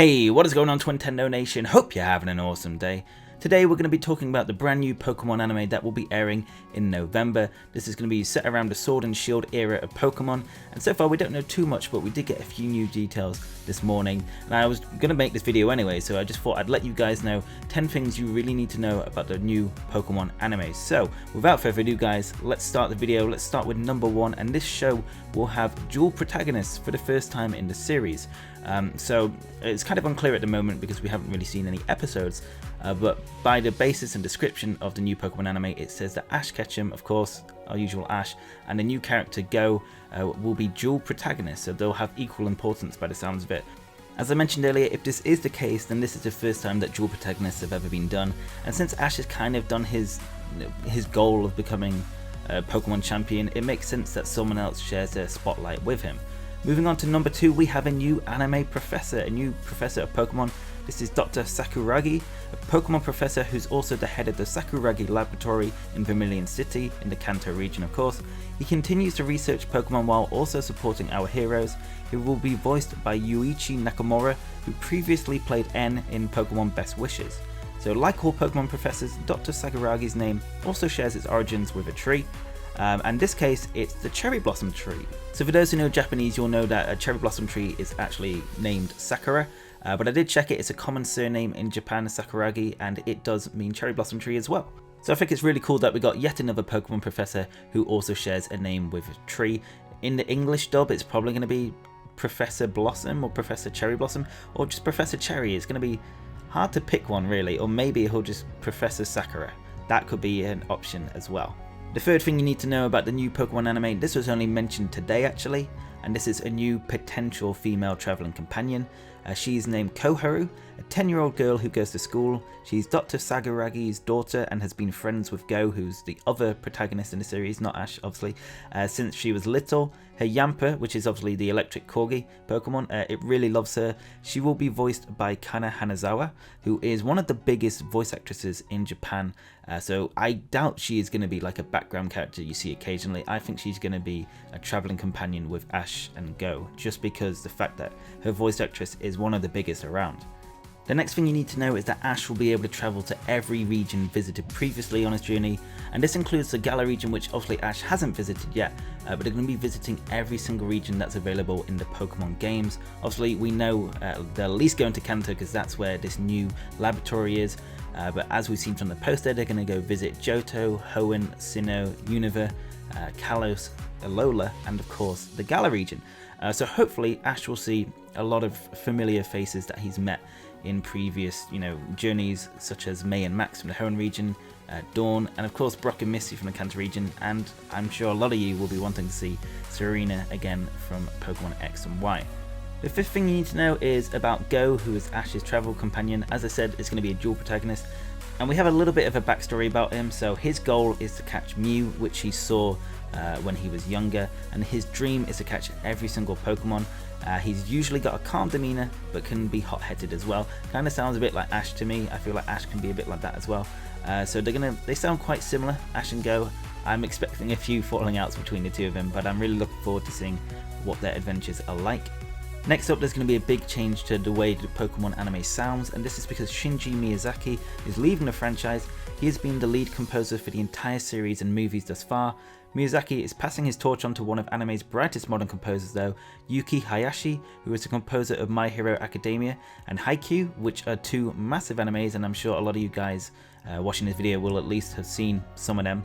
Hey, what is going on, Twintendo Nation? Hope you're having an awesome day. Today we're going to be talking about the brand new Pokemon anime that will be airing in November. This is going to be set around the Sword and Shield era of Pokemon, and so far we don't know too much, but we did get a few new details this morning. And I was going to make this video anyway, so I just thought I'd let you guys know 10 things you really need to know about the new Pokemon anime. So without further ado guys, let's start the video. Let's start with number 1, and this show will have dual protagonists for the first time in the series. So it's kind of unclear at the moment because we haven't really seen any episodes, but by the basis and description of the new Pokemon anime, it says that Ash Ketchum, of course, our usual Ash, and the new character Go will be dual protagonists, so they'll have equal importance by the sounds of it. As I mentioned earlier, if this is the case, then this is the first time that dual protagonists have ever been done, and since Ash has kind of done his goal of becoming a Pokemon champion, it makes sense that someone else shares their spotlight with him. Moving on to number 2, we have a new anime professor, a new professor of Pokemon. This is Dr. Sakuragi, a Pokemon professor who's also the head of the Sakuragi Laboratory in Vermilion City, in the Kanto region of course. He continues to research Pokemon while also supporting our heroes. He will be voiced by Yuichi Nakamura, who previously played N in Pokemon Best Wishes. So like all Pokemon professors, Dr. Sakuragi's name also shares its origins with a tree. And in this case, it's the cherry blossom tree. So for those who know Japanese, you'll know that a cherry blossom tree is actually named Sakura, but I did check it, it's a common surname in Japan, Sakuragi, and it does mean cherry blossom tree as well. So I think it's really cool that we got yet another Pokemon professor who also shares a name with a tree. In the English dub, it's probably going to be Professor Blossom or Professor Cherry Blossom, or just Professor Cherry. It's going to be hard to pick one really, or maybe he'll just Professor Sakura. That could be an option as well. The third thing you need to know about the new Pokemon anime, this was only mentioned today actually, and this is a new potential female travelling companion. She's named Koharu, a 10-year-old girl who goes to school. She's Dr. Saguragi's daughter and has been friends with Go, who's the other protagonist in the series, not Ash obviously, since she was little. Her Yamper, which is obviously the electric corgi Pokemon, it really loves her. She will be voiced by Kana Hanazawa, who is one of the biggest voice actresses in Japan. So I doubt she is going to be like a background character you see occasionally. I think she's going to be a travelling companion with Ash and Go, just because the fact that her voice actress is one of the biggest around. The next thing you need to know is that Ash will be able to travel to every region visited previously on his journey, and this includes the Galar region, which obviously Ash hasn't visited yet, but they're going to be visiting every single region that's available in the Pokemon games. Obviously we know they're at least going to Kanto because that's where this new laboratory is, but as we've seen from the poster, they're going to go visit Johto, Hoenn, Sinnoh, Unova, Kalos, Alola, and of course the Galar region. So hopefully Ash will see a lot of familiar faces that he's met in previous, journeys, such as May and Max from the Hoenn region, Dawn, and of course Brock and Misty from the Kanto region, and I'm sure a lot of you will be wanting to see Serena again from Pokemon X and Y. The fifth thing you need to know is about Go, who is Ash's travel companion. As I said, it's going to be a dual protagonist, and we have a little bit of a backstory about him. So his goal is to catch Mew, which he saw when he was younger, and his dream is to catch every single Pokemon. He's usually got a calm demeanor, but can be hot-headed as well. Kind of sounds a bit like Ash to me. I feel like Ash can be a bit like that as well. So they sound quite similar, Ash and Go. I'm expecting a few falling outs between the two of them, but I'm really looking forward to seeing what their adventures are like. Next up, there's going to be a big change to the way the Pokemon anime sounds, and this is because Shinji Miyazaki is leaving the franchise. He has been the lead composer for the entire series and movies thus far. Miyazaki is passing his torch on to one of anime's brightest modern composers though, Yuki Hayashi, who is the composer of My Hero Academia and Haikyuu, which are two massive animes, and I'm sure a lot of you guys watching this video will at least have seen some of them.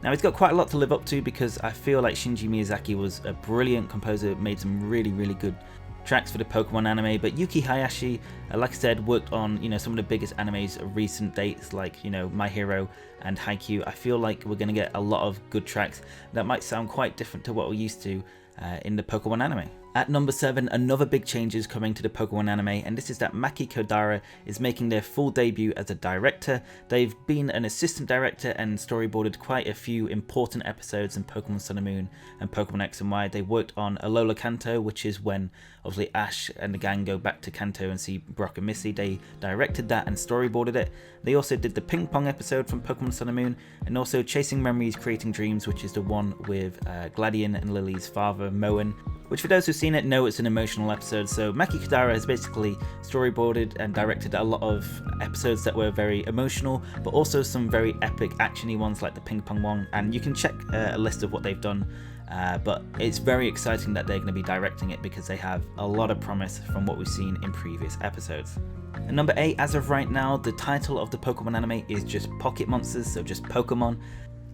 Now he's got quite a lot to live up to because I feel like Shinji Miyazaki was a brilliant composer, made some really good tracks for the Pokemon anime, but Yuki Hayashi, like I said, worked on some of the biggest animes of recent dates, like My Hero and Haikyuu. I feel like we're going to get a lot of good tracks that might sound quite different to what we're used to in the Pokemon anime. At number 7, another big change is coming to the Pokemon anime, and this is that Maki Kodara is making their full debut as a director. They've been an assistant director and storyboarded quite a few important episodes in Pokemon Sun and Moon and Pokemon X and Y. They worked on Alola Kanto, which is when obviously Ash and the gang go back to Kanto and see Brock and Misty. They directed that and storyboarded it. They also did the Ping Pong episode from Pokemon Sun and Moon, and also Chasing Memories, Creating Dreams, which is the one with Gladion and Lily's father, Moen. which for those who've seen it know it's an emotional episode. So Maki Kadara has basically storyboarded and directed a lot of episodes that were very emotional, but also some very epic actiony ones like the ping pong one, and you can check a list of what they've done. But it's very exciting that they're going to be directing it because they have a lot of promise from what we've seen in previous episodes. And number 8, as of right now, the title of the Pokemon anime is just Pocket Monsters, so just Pokemon.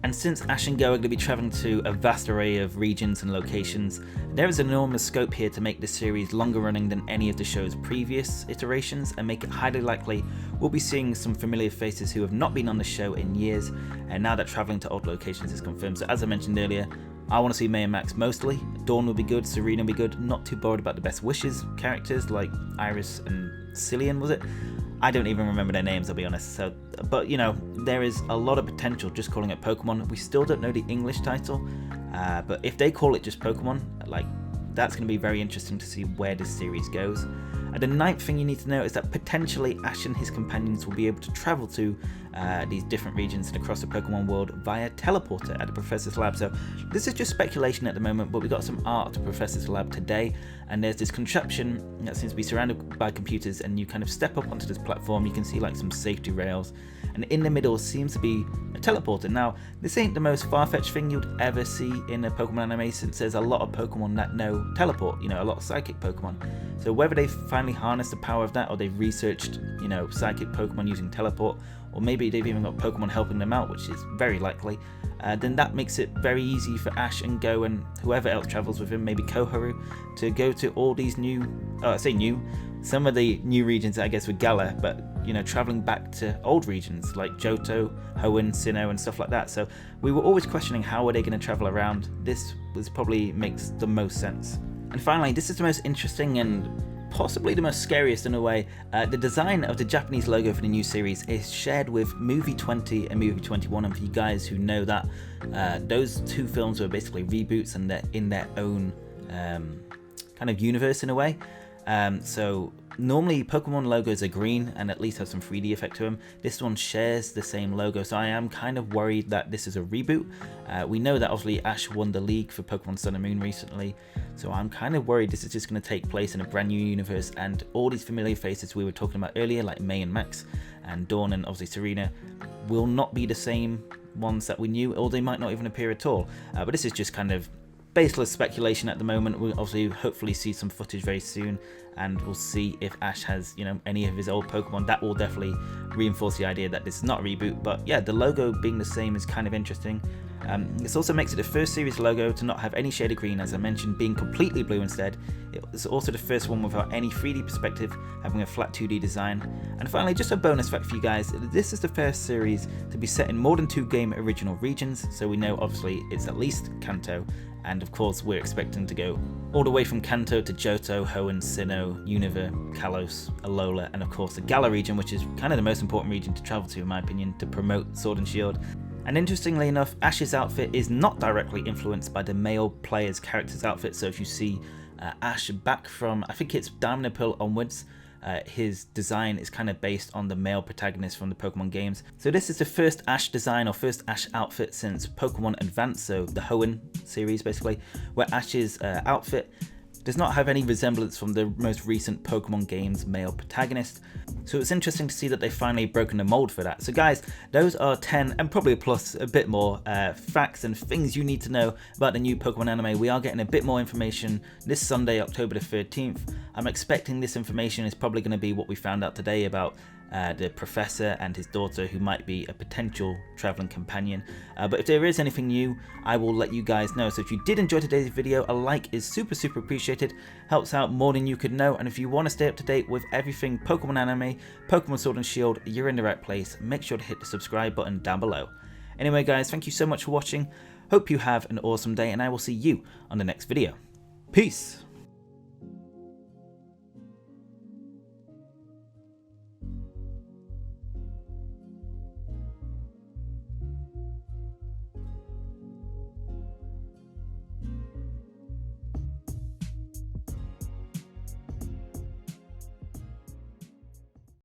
And since Ash and Go are going to be travelling to a vast array of regions and locations, there is enormous scope here to make this series longer running than any of the show's previous iterations, and make it highly likely we'll be seeing some familiar faces who have not been on the show in years, and now that travelling to old locations is confirmed. So as I mentioned earlier, I want to see May and Max mostly. Dawn will be good, Serena will be good, not too bored about the Best Wishes characters like Iris and Cillian, was it? I don't even remember their names, I'll be honest. So, but you know, there is a lot of potential just calling it Pokemon. We still don't know the English title, but if they call it just Pokemon, like, that's going to be very interesting to see where this series goes. And the 9th thing you need to know is that potentially Ash and his companions will be able to travel to these different regions and across the Pokemon world via teleporter at the Professor's Lab. So this is just speculation at the moment, but we got some art at Professor's Lab today, and there's this contraption that seems to be surrounded by computers, and you kind of step up onto this platform. You can see like some safety rails, and in the middle seems to be a teleporter. Now, this ain't the most far-fetched thing you'd ever see in a Pokemon anime, since there's a lot of Pokemon that know teleport, you know, a lot of psychic Pokemon. So whether they've finally harnessed the power of that, or they've researched, you know, psychic Pokemon using teleport, or maybe they've even got Pokemon helping them out, which is very likely, then that makes it very easy for Ash and Go and whoever else travels with him, maybe Koharu, to go to all these some of the new regions, I guess, with Galar, but, you know, traveling back to old regions like Johto, Hoenn, Sinnoh, and stuff like that. So we were always questioning how are they going to travel around. This probably makes the most sense. And finally, this is the most interesting and possibly the most scariest in a way. The design of the Japanese logo for the new series is shared with Movie 20 and Movie 21, and for you guys who know that, those two films were basically reboots, and they're in their own kind of universe in a way. So normally Pokemon logos are green and at least have some 3D effect to them. This one shares the same logo, so I am kind of worried that this is a reboot. We know that obviously Ash won the league for Pokemon Sun and Moon recently, so I'm kind of worried this is just going to take place in a brand new universe, and all these familiar faces we were talking about earlier, like May and Max and Dawn and obviously Serena, will not be the same ones that we knew, or they might not even appear at all. But this is just kind of baseless speculation at the moment. We'll obviously hopefully see some footage very soon, and we'll see if Ash has, you know, any of his old Pokemon. That will definitely reinforce the idea that this is not a reboot. But yeah, the logo being the same is kind of interesting. This also makes it the first series logo to not have any shade of green, as I mentioned, being completely blue instead. It's also the first one without any 3D perspective, having a flat 2D design. And finally, just a bonus fact for you guys, this is the first series to be set in more than 2 game original regions, so we know obviously it's at least Kanto, and of course we're expecting to go all the way from Kanto to Johto, Hoenn, Sinnoh, Unova, Kalos, Alola, and of course the Galar region, which is kind of the most important region to travel to in my opinion, to promote Sword and Shield. And interestingly enough, Ash's outfit is not directly influenced by the male player's character's outfit, so if you see Ash back from, I think it's Diamond and Pearl onwards, his design is kind of based on the male protagonist from the Pokemon games. So this is the first Ash design, or first Ash outfit since Pokemon Advance, so the Hoenn series basically, where Ash's outfit does not have any resemblance from the most recent Pokemon games male protagonist. So it's interesting to see that they've finally broken the mold for that. So guys, those are 10, and probably plus a bit more, facts and things you need to know about the new Pokemon anime. We are getting a bit more information this Sunday, October the 13th. I'm expecting this information is probably going to be what we found out today about the professor and his daughter, who might be a potential traveling companion. But if there is anything new, I will let you guys know. So if you did enjoy today's video, a like is super appreciated, helps out more than you could know. And if you want to stay up to date with everything Pokemon anime, Pokemon Sword and Shield, you're in the right place. Make sure to hit the subscribe button down below. Anyway guys, thank you so much for watching. Hope you have an awesome day, and I will see you on the next video. Peace!